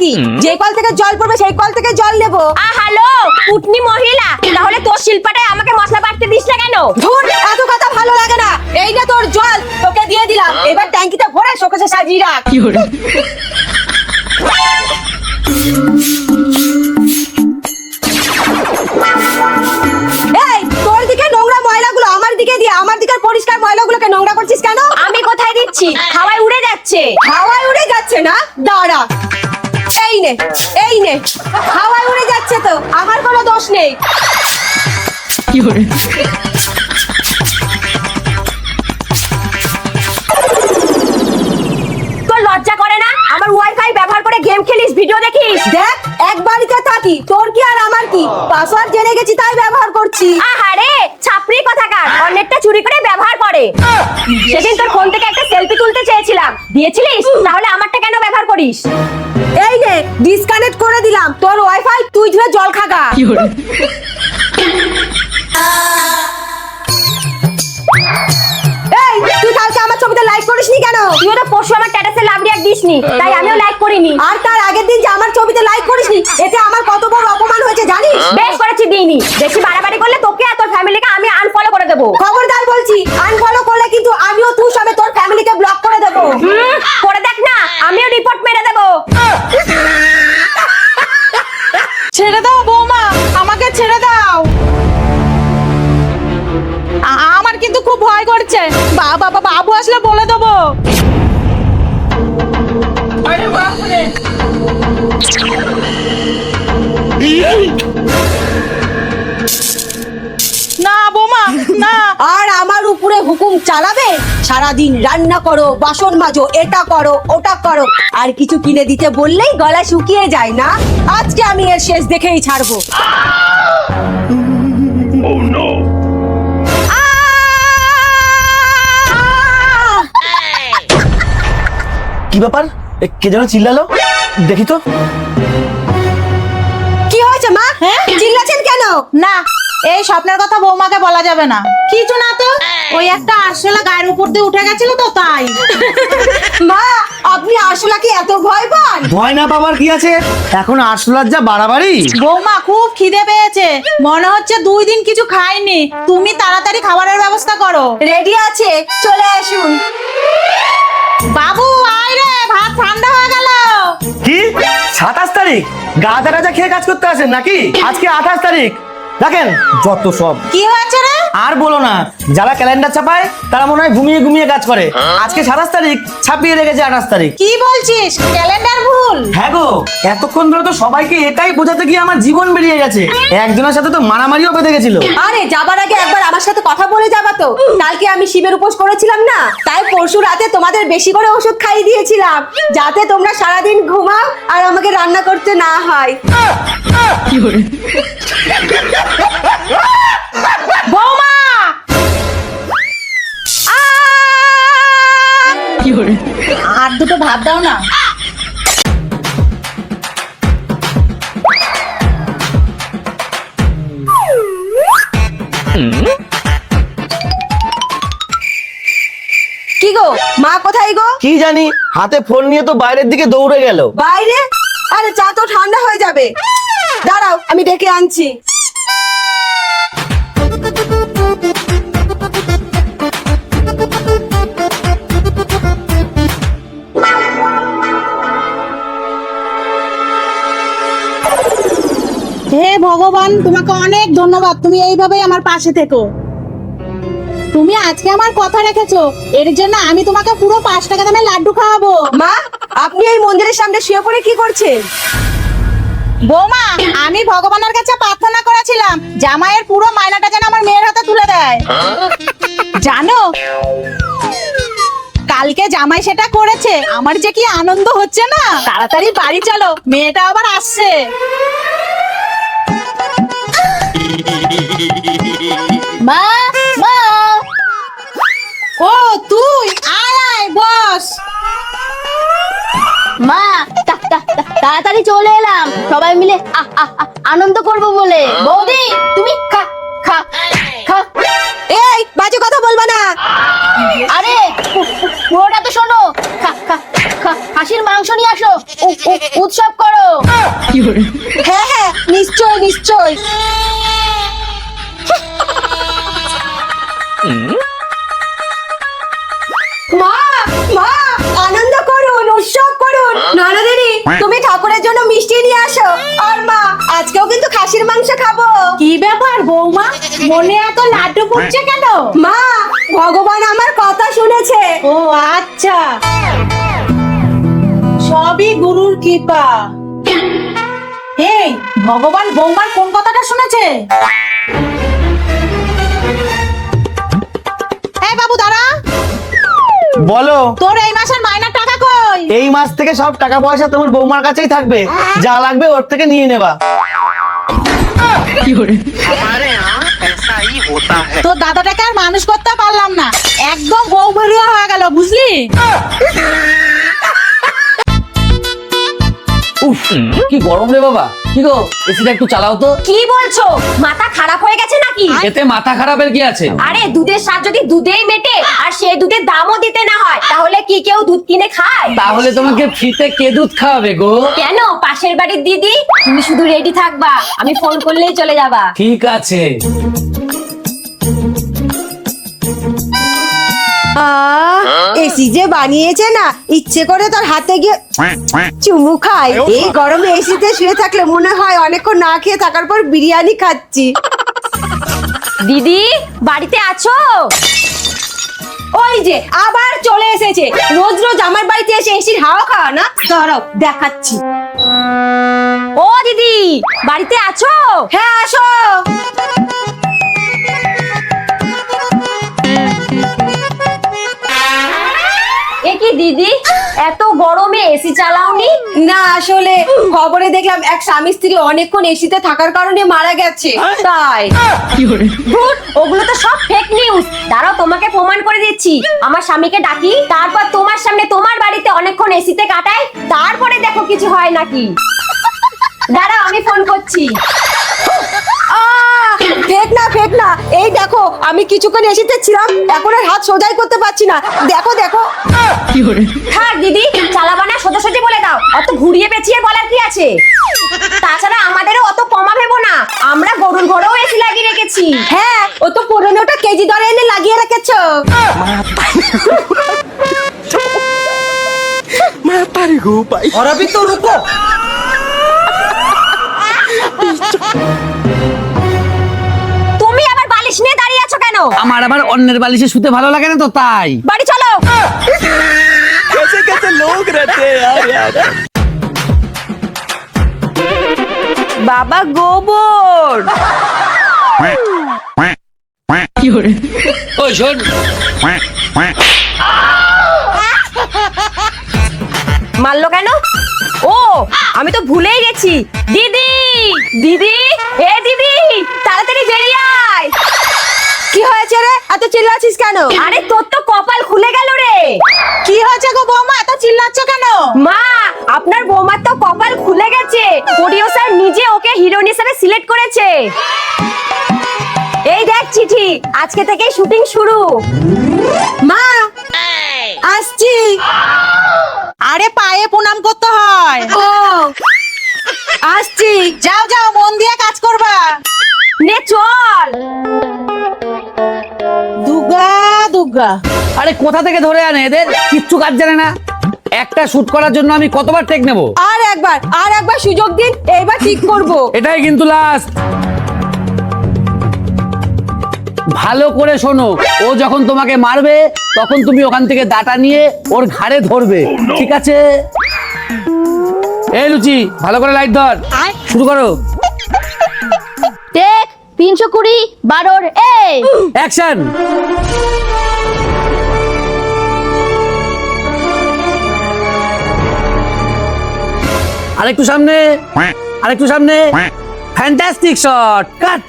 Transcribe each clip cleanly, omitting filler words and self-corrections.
নাকি যে কল থেকে জল পড়বে সেই কল থেকে জল নেবো? হ্যালো কুটনি মহিলা, তাহলে তোর শিল্পাটায় আমাকে মশলা বাটতে দিস না কেন? ধুর, এত কথা ভালো লাগে না। এই না তোর জল, তোকে দিয়ে দিলাম। এবার ট্যাঙ্কিতে ভরে শোকেসে সাজিয়ে রাখ। এই, তোর দিকে নোংরা ময়লাগুলো আমার দিকে দিয়ে, আমার দিকের পরিষ্কার ময়লাগুলোকে নোংরা করছিস কেন? আমি কোথায় দিচ্ছি? হাওয়ায় উড়ে যাচ্ছে। হাওয়ায় উড়ে যাচ্ছে না? দাঁড়া, এই নে, এই নে। হাওয়ায় উড়ে যাচ্ছে তো, আমার কোনো দোষ নেই। তোর লজ্জা করে না? আমার ওয়াইফাই ব্যবহার করে গেম খেলিস, ভিডিও দেখিস? দেখ, এক বাড়িতে থাকি, তোর কি আর আমার কি? পাসওয়ার্ড জেনে গেছি তাই ব্যবহার করছি। আহারে ছাপরি কথাকার, অনেকটা চুরি করে ব্যবহার করে। সেদিন তোর ফোন থেকে একটা সেলফি তুলতে চেয়েছিলাম, দিয়েছিলিস? তাহলে আমারটা কেন ব্যবহার করিস? এই নে, ডিসকানেক্ট করে দিলাম তোর ওয়াইফাই, তুই ধুয়ে জল খাগা। এই, তুই কালকে আমার ছবিতে লাইক করিসনি কেন? তুইও তো পরশু আমার স্ট্যাটাসে লাভ রিঅ্যাক্ট দিসনি, তাই আমিও লাইক করিনি। আর তার আগের দিন যে আমার ছবিতে লাইক করিসনি, এতে আমার কত বড় অপমান হয়েছে জানিস? বেশ করেছি, দিইনি। বেশি বাড়াবাড়ি করলে তোকে আর তোর ফ্যামিলিকে আমি আনফলো করে দেবো। খবরদার বলছি, আনফলো করলে কিন্তু আমিও তুই সবে তোর ফ্যামিলিকে ব্লক করে দেবো। করে দেখ না, আমিও রিপোর্ট মেরে দেবো। ছেড়ে দাও বৌমা, আমাকে ছেড়ে দাও। আমার কিন্তু খুব ভয় করছে। বাবু আসলে বলে দেবো। না বৌমা, না। আর আমার উপরে হুকুম চালাবে? সারাদিন রান্না করো, বাসন মাজো, এটা করো, ওটা করো, আর কিছু কিনে দিতে বললেই গলা শুকিয়ে যায় না? আজকে আমি এর শেষ দেখেই ছাড়বো। কি ব্যাপার? কে যেন চিল্লালো, দেখি তো। কি হয়েছে মা? হ্যাঁ, চিল্লাছেন কেন? না, এই স্বপ্নের কথা বৌমাকে বলা যাবে না। কিছু না তো, ওই একটা আরশোলা গায়ের উপর দিয়ে উঠে গেছিল তো, তাই। মা, আপনি আসলে কি এত ভয় পান? ভয় না পাবার কি আছে, এখন আরশোলার যা বাড়াবাড়ি। বৌমা খুব খিদে পেয়েছে, মনে হচ্ছে 2 দিন কিছু খাইনি। তুমি তাড়াতাড়ি খাবারের ব্যবস্থা করো। রেডি আছে, চলে আসুন। বাবু আয় রে, ভাত ঠান্ডা হয়ে গেল। কি 27 তারিখ? গাদা রাজা খেয়ে কাজ করতে আসেন নাকি? আজকে 28 তারিখ। দেখেন যত সব। কি হয়েছে রে? আর বলো না, যারা ক্যালেন্ডার ছাপায় তারা মনে হয় ঘুমিয়ে ঘুমিয়ে কাজ করে। আজকে 27 তারিখ, ছাপিয়ে রেখেছে 28 তারিখ। কি বলছিস? ক্যালেন্ডার ভুল? হ্যাঁ গো, এতক্ষণ ধরে তো সবাইকে এটাই বোঝাতে গিয়ে আমার জীবন বেরিয়ে গেছে। একজনের সাথে তো মারামারিও বেঁধে গেছিল। আরে যাবার আগে একবার আমার সাথে কথা বলে যাবা তো। কালকে আমি শিবের উপোস করেছিলাম না, তাই পরশু রাতে তোমাদের বেশি করে ওষুধ খাইয়ে দিয়েছিলাম, যাতে তোমরা সারাদিন ঘুমাও আর আমাকে রান্না করতে না হয়। বৌমা! আর দুটো ভাত দাও না। কি গো, মা কোথায় গো? কি জানি, হাতে ফোন নিয়ে তো বাইরের দিকে দৌড়ে গেল। বাইরে? আরে চা তো ঠান্ডা হয়ে যাবে, দাঁড়াও আমি ডেকে আনছি। হে ভগবান, তোমাকে অনেক ধন্যবাদ। তুমি এইভাবেই আমার পাশে থেকো। তুমি আজকে আমার কথা রেখেছো, এর জন্য আমি তোমাকে পুরো 5 টাকা দামের লাড্ডু খাওয়াবো। মা, আপনি এই মন্দিরের সামনে শুয়ে পড়ে কি করছেন? বৌমা, আমি ভগবানের কাছে প্রার্থনা করেছিলাম জামাইয়ের পুরো মায়নাটা যেন আমার মেয়ের হাতে তুলে দেয়। জানো, কালকে জামাই সেটা করেছে। আমার যে কি আনন্দ হচ্ছে না। তাড়াতাড়ি বাড়ি চলো, মেয়েটা আবার আসছে। মা, মা! ও তুই, আয় আয়, বস। মা তাড়াতাড়ি চলে এলাম, সবাই মিলে আনন্দ করব বলে। বৌদি তুমি খা খা খা। এই বাজে কথা বলবা না। আরে পুরোটা তো শোনো। খা খা খা, খাসির মাংস নিয়ে আসো, উৎসব করো। হ্যাঁ হ্যাঁ, নিশ্চয় নিশ্চয়। মা মা, আনন্দ করুন, উৎসব করুন। ননদিনী, তুমি ঠাকুরের জন্য মিষ্টি নিয়ে আসো। আর মা, আজকেও কিন্তু খাসির মাংস খাবো। কি ব্যাপার বৌমা, মনে এত লাড্ডু ফুটছে কেন? মা, ভগবান আমার কথা শুনেছে। ও আচ্ছা, সবই গুরুর কৃপা। এই ভগবান বৌমার কোন কথাটা শুনেছে? এই বাবু দাঁড়া, বলো। তোর এই মাসের মাইনের টাকা কই? এই মাস থেকে সব টাকা পয়সা তোমার বৌমার কাছেই থাকবে, যা লাগবে ওর থেকে নিয়ে নেবা। তোর দাদাটাকে আর মানুষ করতে পারলাম না, একদম বউ ভরিয়া হয়ে গেল, বুঝলি? উফ, কি গরম রে বাবা। কি গো, এসিটা একটু চালাও তো। কি বলছো? মাথা খারাপ হয়ে গেছে নাকি? এতে মাথা খারাপের কি আছে? আরে দুধের স্বাদ যদি দুধেই মেটে আর সেই দুধের দামও দিতে না হয়, তাহলে কি কেউ দুধ কিনে খায়? তাহলে তোমাকে ফ্রিতে কে দুধ খাওয়াবে গো? কেন, পাশের বাড়ির দিদি? তুমি শুধু রেডি থাকবা, আমি ফোন করলেই চলে যাবা। ঠিক আছে। এসি যে বানিয়েছে না, ইচ্ছে করে তোর হাতে গিয়ে চুমু খাই। এই গরমে এসিতে শুয়ে থাকলে মনে হয় অনেকক্ষণ না খেয়ে থাকার পর বিরিয়ানি খাচ্ছি। দিদি, বাড়িতে আছো? ওই যে আবার চলে এসেছে। রোজ রোজ আমার বাড়িতে এসে এসির হাওয়া খাওয়া না, দাঁড়াও দেখাচ্ছি। ও দিদি, বাড়িতে আছো? হ্যাঁ আসো। এ কি দিদি, এত গরমে এসি চালাওনি? না, আসলে খবরে দেখলাম এক স্বামী স্ত্রী অনেকক্ষণ এসিতে থাকার কারণে মারা গেছে, তাই। ধুর, ওগুলো তো সব ফেক নিউজ। দাঁড়াও, তোমাকে প্রমাণ করে দিচ্ছি। আমার স্বামীকে ডাকি, তারপর তোমার সামনে তোমার বাড়িতে অনেকক্ষণ এসিতে কাটাই, তারপরে দেখো কিছু হয় নাকি। দাঁড়াও, আমি ফোন করছি। ফেক না ফেক না, এই দেখো আমি কিছুক্ষণ এসিতে ছিলাম, এখন আর হাত সোজাই করতে পারছি না। দেখো দেখো। থাক দিদি, চালাবা না, সোজাসুজি বলে দাও। অত ঘুরিয়ে পেঁচিয়ে বলার কি আছে? তাছাড়া আমাদেরও অত কমা ভেবো না, আমরা গরুর ঘরেও এসি লাগিয়ে রেখেছি। হ্যাঁ, ও তো 15টা কেজি দরে এনে লাগিয়ে রেখেছো। और अभी तो रुको। তুমি আবার বালিশ নিয়ে দাঁড়িয়ে আছো কেন? আমার আবার অন্যের বালিশে শুতে ভালো লাগে না তো, তাই। বাড়ি চলো। कैसे कैसे लोग रहते हैं यार। বাবা গোবর। ওই শোন, মারলো কেন? ও, আমি তো ভুলেই গেছি। দিদি, দিদি, এ দিদি, তাড়াতাড়ি বেরিয়ে আয়। কি হয়েছে রে, এত চিল্লাচ্ছিস কেন? আরে তোর তো কপাল খুলে গেল রে। কি হয়েছে গো বৌমা, এত চিল্লাচ্ছ কেন? মা, আপনার বৌমার তো কপাল খুলে গেছে। প্রোডিউসার নিজে ওকে হিরোইন হিসেবে সিলেক্ট করেছে। এই দেখ চিঠি, আজকে থেকে শুটিং শুরু। মা, আসছি। আরে পায়ে প্রণাম করতে হয়। ও, আসছি। যাও যাও, মন দিয়ে কাজ করবা। নে চল। দুর্গা দুর্গা। আরে কোথা থেকে ধরে আনে এদের, কিচ্ছু কাজ জানে না। একটা শুট করার জন্য আমি কতবার টেক নেব? আর একবার সুযোগ দিন, এইবার ঠিক করব। এটাই কিন্তু লাস্ট। ভালো করে শোনো, ও যখন তোমাকে মারবে তখন তুমি ওখান থেকে দাঁটা নিয়ে ওর ঘাড়ে ধরবে, ঠিক আছে? এই লুচি, ভালো করে লাইট ধর, শুরু করো। টেক 320 12 এই অ্যাকশন। আরেকটু সামনে, আরেকটু সামনে। ফ্যান্টাস্টিক শট, কাট।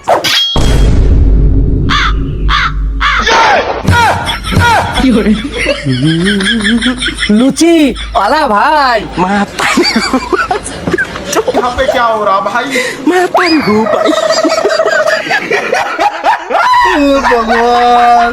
লুচি পালা ভাই। यहाँ पे क्या हो रहा भाई? मैं पर हूँ भाई। भगवान।